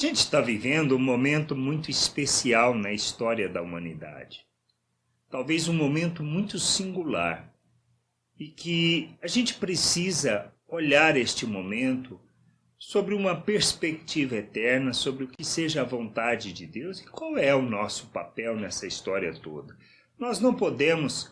gente está vivendo um momento muito especial na história da humanidade. Talvez um momento muito singular. E que a gente precisa olhar este momento sobre uma perspectiva eterna, sobre o que seja a vontade de Deus e qual é o nosso papel nessa história toda. Nós não podemos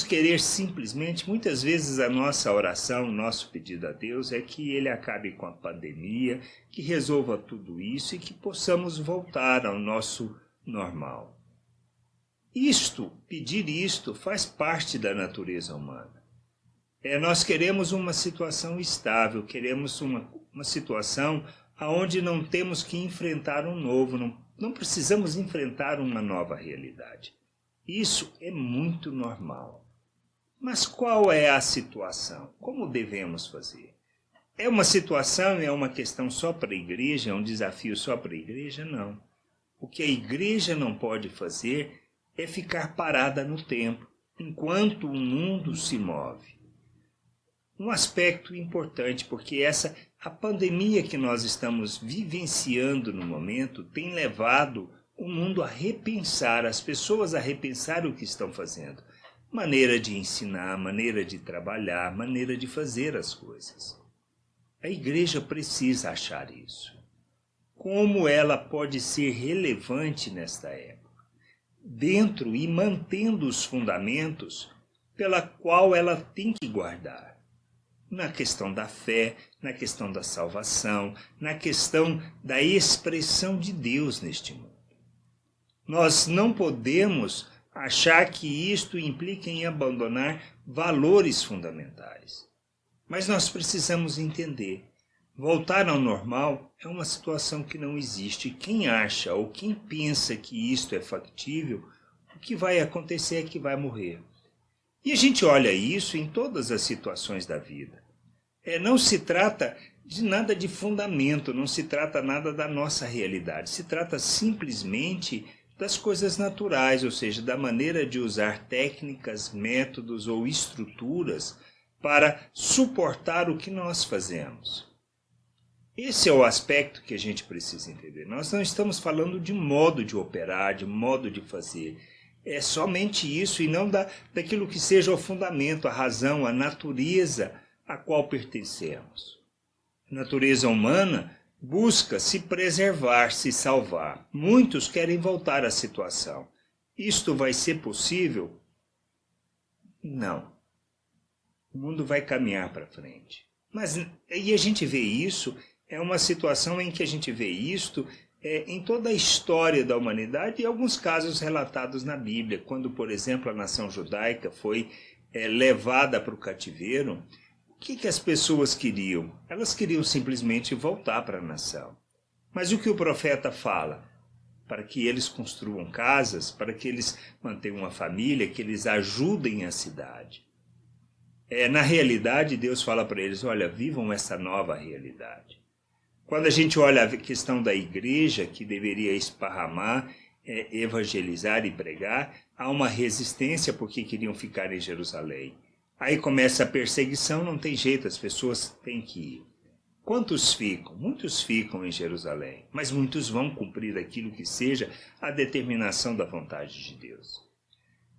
querer simplesmente, muitas vezes a nossa oração, o nosso pedido a Deus é que Ele acabe com a pandemia, que resolva tudo isso e que possamos voltar ao nosso normal. Pedir isto faz parte da natureza humana. Nós queremos uma situação estável, queremos uma situação onde não temos que enfrentar um novo, não precisamos enfrentar uma nova realidade. Isso é muito normal. Mas qual é a situação? Como devemos fazer? É uma situação, é uma questão só para a igreja, é um desafio só para a igreja? Não. O que a igreja não pode fazer é ficar parada no tempo, enquanto o mundo se move. Um aspecto importante, porque a pandemia que nós estamos vivenciando no momento tem levado o mundo a repensar, as pessoas a repensar o que estão fazendo. Maneira de ensinar, maneira de trabalhar, maneira de fazer as coisas. A igreja precisa achar isso. Como ela pode ser relevante nesta época? Dentro e mantendo os fundamentos pela qual ela tem que guardar. Na questão da fé, na questão da salvação, na questão da expressão de Deus neste mundo. Nós não podemos achar que isto implica em abandonar valores fundamentais. Mas nós precisamos entender. Voltar ao normal é uma situação que não existe. Quem acha ou quem pensa que isto é factível, o que vai acontecer é que vai morrer. E a gente olha isso em todas as situações da vida. Não se trata de nada de fundamento, não se trata nada da nossa realidade. Se trata simplesmente das coisas naturais, ou seja, da maneira de usar técnicas, métodos ou estruturas para suportar o que nós fazemos. Esse é o aspecto que a gente precisa entender. Nós não estamos falando de modo de operar, de modo de fazer. É somente isso e não daquilo que seja o fundamento, a razão, a natureza a qual pertencemos. A natureza humana busca se preservar, se salvar. Muitos querem voltar à situação. Isto vai ser possível? Não. O mundo vai caminhar para frente. E a gente vê isso, é uma situação em que a gente vê isto em toda a história da humanidade e alguns casos relatados na Bíblia. Quando, por exemplo, a nação judaica foi levada para o cativeiro, o que as pessoas queriam? Elas queriam simplesmente voltar para a nação. Mas o que o profeta fala? Para que eles construam casas, para que eles mantenham uma família, que eles ajudem a cidade. Na realidade, Deus fala para eles, olha, vivam essa nova realidade. Quando a gente olha a questão da igreja, que deveria esparramar, evangelizar e pregar, há uma resistência porque queriam ficar em Jerusalém. Aí começa a perseguição, não tem jeito, as pessoas têm que ir. Quantos ficam? Muitos ficam em Jerusalém, mas muitos vão cumprir aquilo que seja a determinação da vontade de Deus.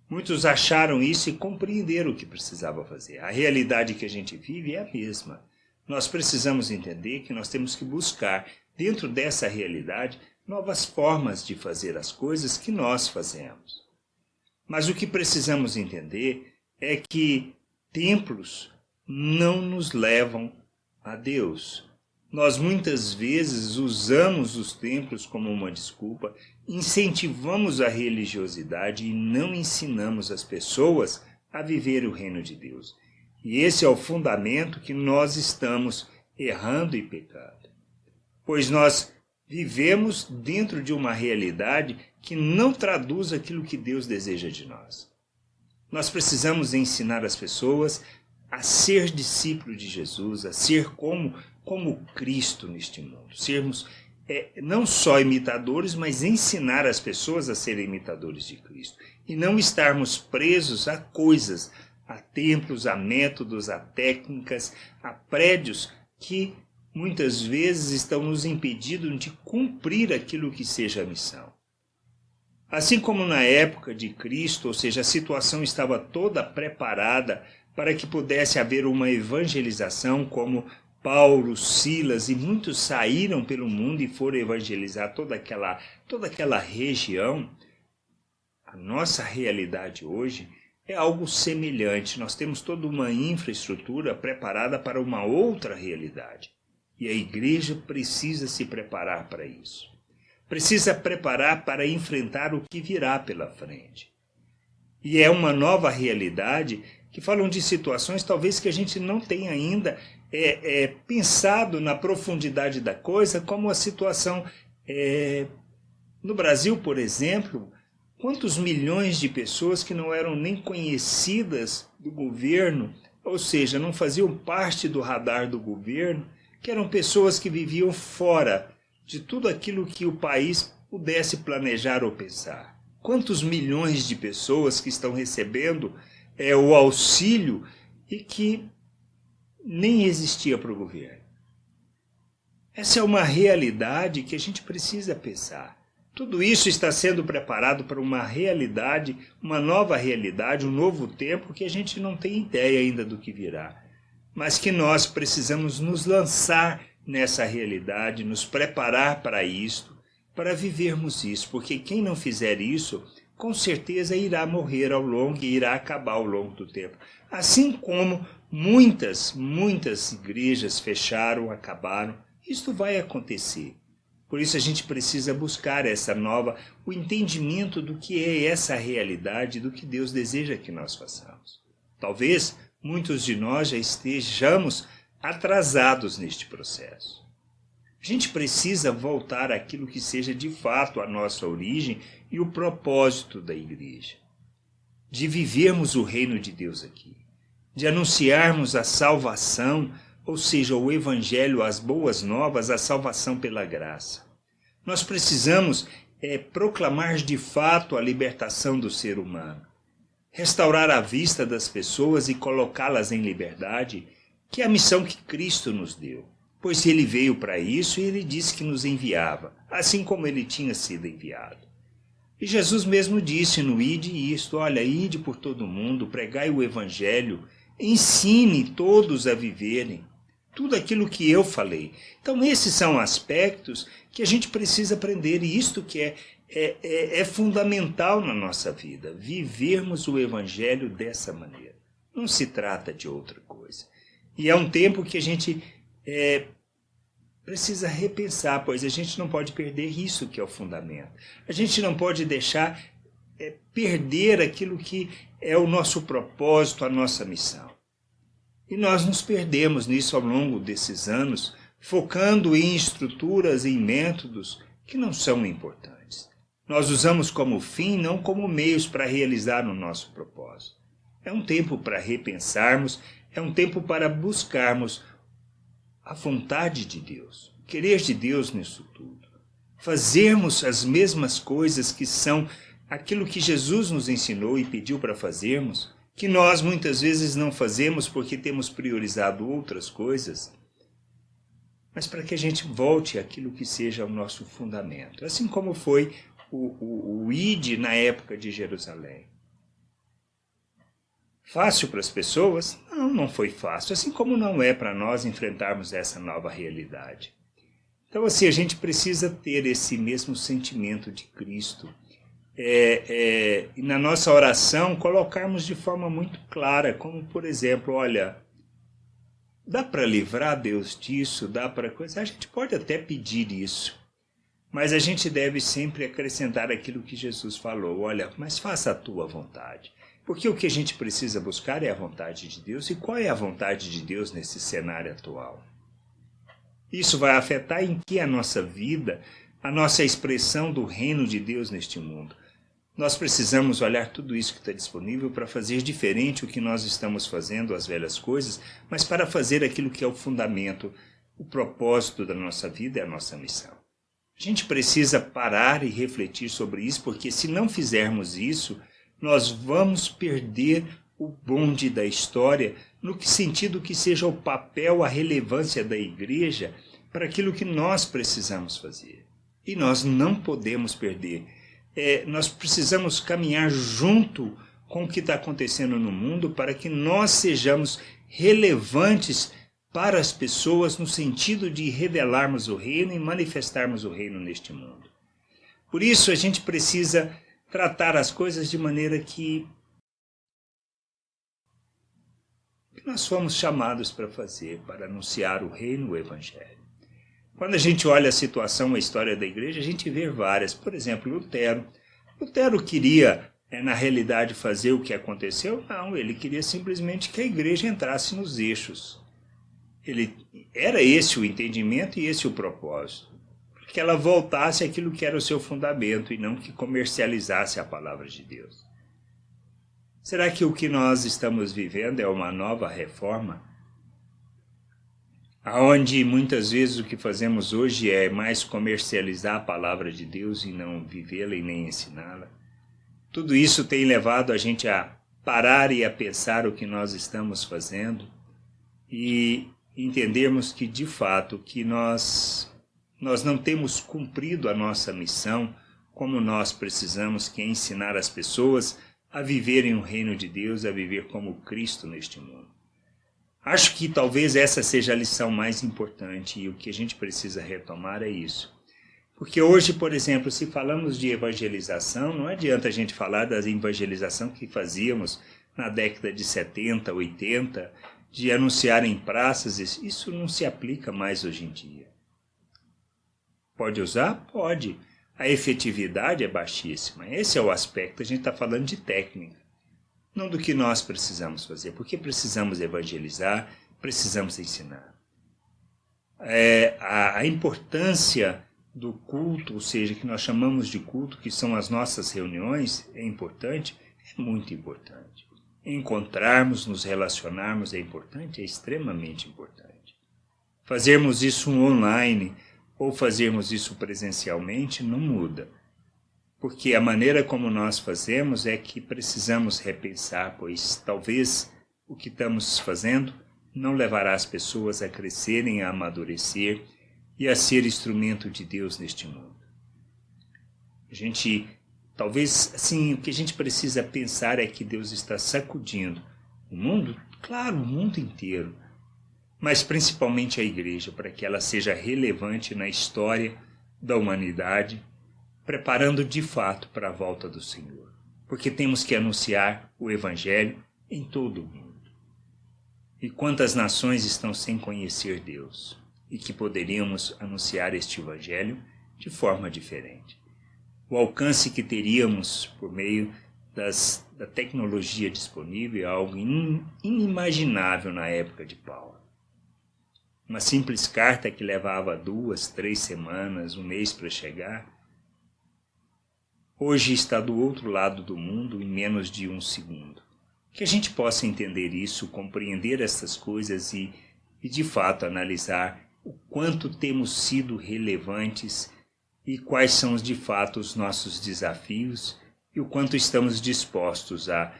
Muitos acharam isso e compreenderam o que precisava fazer. A realidade que a gente vive é a mesma. Nós precisamos entender que nós temos que buscar, dentro dessa realidade, novas formas de fazer as coisas que nós fazemos. Mas o que precisamos entender é que templos não nos levam a Deus. Nós muitas vezes usamos os templos como uma desculpa, incentivamos a religiosidade e não ensinamos as pessoas a viver o reino de Deus. E esse é o fundamento que nós estamos errando e pecando. Pois nós vivemos dentro de uma realidade que não traduz aquilo que Deus deseja de nós. Nós precisamos ensinar as pessoas a ser discípulo de Jesus, a ser como Cristo neste mundo. Sermos não só imitadores, mas ensinar as pessoas a serem imitadores de Cristo. E não estarmos presos a coisas, a templos, a métodos, a técnicas, a prédios que muitas vezes estão nos impedindo de cumprir aquilo que seja a missão. Assim como na época de Cristo, ou seja, a situação estava toda preparada para que pudesse haver uma evangelização, como Paulo, Silas e muitos saíram pelo mundo e foram evangelizar toda aquela região. A nossa realidade hoje é algo semelhante. Nós temos toda uma infraestrutura preparada para uma outra realidade. E a igreja precisa se preparar para isso. Precisa preparar para enfrentar o que virá pela frente. E é uma nova realidade que falam de situações talvez que a gente não tenha ainda pensado na profundidade da coisa, como a situação no Brasil, por exemplo. Quantos milhões de pessoas que não eram nem conhecidas do governo, ou seja, não faziam parte do radar do governo, que eram pessoas que viviam fora de tudo aquilo que o país pudesse planejar ou pensar. Quantos milhões de pessoas que estão recebendo o auxílio e que nem existia para o governo. Essa é uma realidade que a gente precisa pensar. Tudo isso está sendo preparado para uma realidade, uma nova realidade, um novo tempo que a gente não tem ideia ainda do que virá. Mas que nós precisamos nos lançar nessa realidade, nos preparar para isto, para vivermos isso. Porque quem não fizer isso, com certeza irá morrer ao longo e irá acabar ao longo do tempo. Assim como muitas igrejas fecharam, acabaram, isto vai acontecer. Por isso a gente precisa buscar o entendimento do que é essa realidade, do que Deus deseja que nós façamos. Talvez muitos de nós já estejamos atrasados neste processo. A gente precisa voltar àquilo que seja de fato a nossa origem e o propósito da igreja. De vivermos o reino de Deus aqui. De anunciarmos a salvação, ou seja, o evangelho, as boas novas, a salvação pela graça. Nós precisamos proclamar de fato a libertação do ser humano. Restaurar a vista das pessoas e colocá-las em liberdade, que é a missão que Cristo nos deu. Pois ele veio para isso e ele disse que nos enviava, assim como ele tinha sido enviado. E Jesus mesmo disse no Ide isto, olha, ide por todo mundo, pregai o evangelho, ensine todos a viverem tudo aquilo que eu falei. Então esses são aspectos que a gente precisa aprender, e isto que é fundamental na nossa vida, vivermos o evangelho dessa maneira. Não se trata de outra coisa. E é um tempo que a gente precisa repensar, pois a gente não pode perder isso que é o fundamento. A gente não pode deixar perder aquilo que é o nosso propósito, a nossa missão. E nós nos perdemos nisso ao longo desses anos, focando em estruturas, em métodos que não são importantes. Nós usamos como fim, não como meios para realizar o nosso propósito. É um tempo para repensarmos, é um tempo para buscarmos a vontade de Deus, o querer de Deus nisso tudo. Fazermos as mesmas coisas que são aquilo que Jesus nos ensinou e pediu para fazermos, que nós muitas vezes não fazemos porque temos priorizado outras coisas, mas para que a gente volte àquilo que seja o nosso fundamento. Assim como foi o Ide na época de Jerusalém. Fácil para as pessoas? Não foi fácil. Assim como não é para nós enfrentarmos essa nova realidade. Então, assim, a gente precisa ter esse mesmo sentimento de Cristo. E na nossa oração, colocarmos de forma muito clara, como, por exemplo, olha, dá para livrar Deus disso? Dá para coisa? A gente pode até pedir isso. Mas a gente deve sempre acrescentar aquilo que Jesus falou. Olha, mas faça a tua vontade. Porque o que a gente precisa buscar é a vontade de Deus. E qual é a vontade de Deus nesse cenário atual? Isso vai afetar em que a nossa vida, a nossa expressão do reino de Deus neste mundo. Nós precisamos olhar tudo isso que está disponível para fazer diferente o que nós estamos fazendo, as velhas coisas, mas para fazer aquilo que é o fundamento, o propósito da nossa vida e a nossa missão. A gente precisa parar e refletir sobre isso, porque se não fizermos isso, nós vamos perder o bonde da história, no sentido que seja o papel, a relevância da igreja para aquilo que nós precisamos fazer. E nós não podemos perder. Nós precisamos caminhar junto com o que está acontecendo no mundo para que nós sejamos relevantes para as pessoas no sentido de revelarmos o reino e manifestarmos o reino neste mundo. Por isso a gente precisa tratar as coisas de maneira que nós fomos chamados para fazer, para anunciar o reino, o evangelho. Quando a gente olha a situação, a história da igreja, a gente vê várias. Por exemplo, Lutero. Lutero queria, na realidade, fazer o que aconteceu? Não, ele queria simplesmente que a igreja entrasse nos eixos. Era esse o entendimento e esse o propósito. Que ela voltasse àquilo que era o seu fundamento e não que comercializasse a palavra de Deus. Será que o que nós estamos vivendo é uma nova reforma? Onde muitas vezes o que fazemos hoje é mais comercializar a palavra de Deus e não vivê-la e nem ensiná-la. Tudo isso tem levado a gente a parar e a pensar o que nós estamos fazendo e entendermos que, de fato, que nós não temos cumprido a nossa missão como nós precisamos, que é ensinar as pessoas a viverem o reino de Deus, a viver como Cristo neste mundo. Acho que talvez essa seja a lição mais importante e o que a gente precisa retomar é isso. Porque hoje, por exemplo, se falamos de evangelização, não adianta a gente falar da evangelização que fazíamos na década de 70, 80, de anunciar em praças, isso não se aplica mais hoje em dia. Pode usar? Pode. A efetividade é baixíssima. Esse é o aspecto. A gente está falando de técnica. Não do que nós precisamos fazer. Porque precisamos evangelizar, precisamos ensinar. A importância do culto, ou seja, que nós chamamos de culto, que são as nossas reuniões, é importante? É muito importante. Encontrarmos, nos relacionarmos é importante? É extremamente importante. Fazermos isso online ou fazermos isso presencialmente não muda. Porque a maneira como nós fazemos é que precisamos repensar, pois talvez o que estamos fazendo não levará as pessoas a crescerem, a amadurecer e a ser instrumento de Deus neste mundo. Talvez, assim, o que a gente precisa pensar é que Deus está sacudindo o mundo, claro, o mundo inteiro, mas principalmente a igreja, para que ela seja relevante na história da humanidade, preparando de fato para a volta do Senhor. Porque temos que anunciar o Evangelho em todo o mundo. E quantas nações estão sem conhecer Deus e que poderíamos anunciar este Evangelho de forma diferente. O alcance que teríamos por meio da tecnologia disponível é algo inimaginável na época de Paulo. Uma simples carta que levava 2, 3 semanas, um mês para chegar, hoje está do outro lado do mundo em menos de 1 segundo. Que a gente possa entender isso, compreender essas coisas e de fato analisar o quanto temos sido relevantes e quais são de fato os nossos desafios e o quanto estamos dispostos a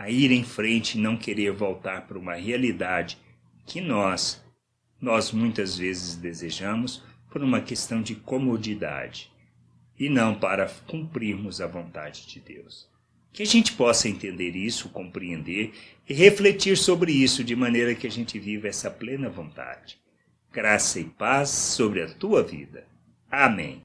ir em frente e não querer voltar para uma realidade que nós muitas vezes desejamos por uma questão de comodidade e não para cumprirmos a vontade de Deus. Que a gente possa entender isso, compreender e refletir sobre isso de maneira que a gente viva essa plena vontade. Graça e paz sobre a tua vida. Amém.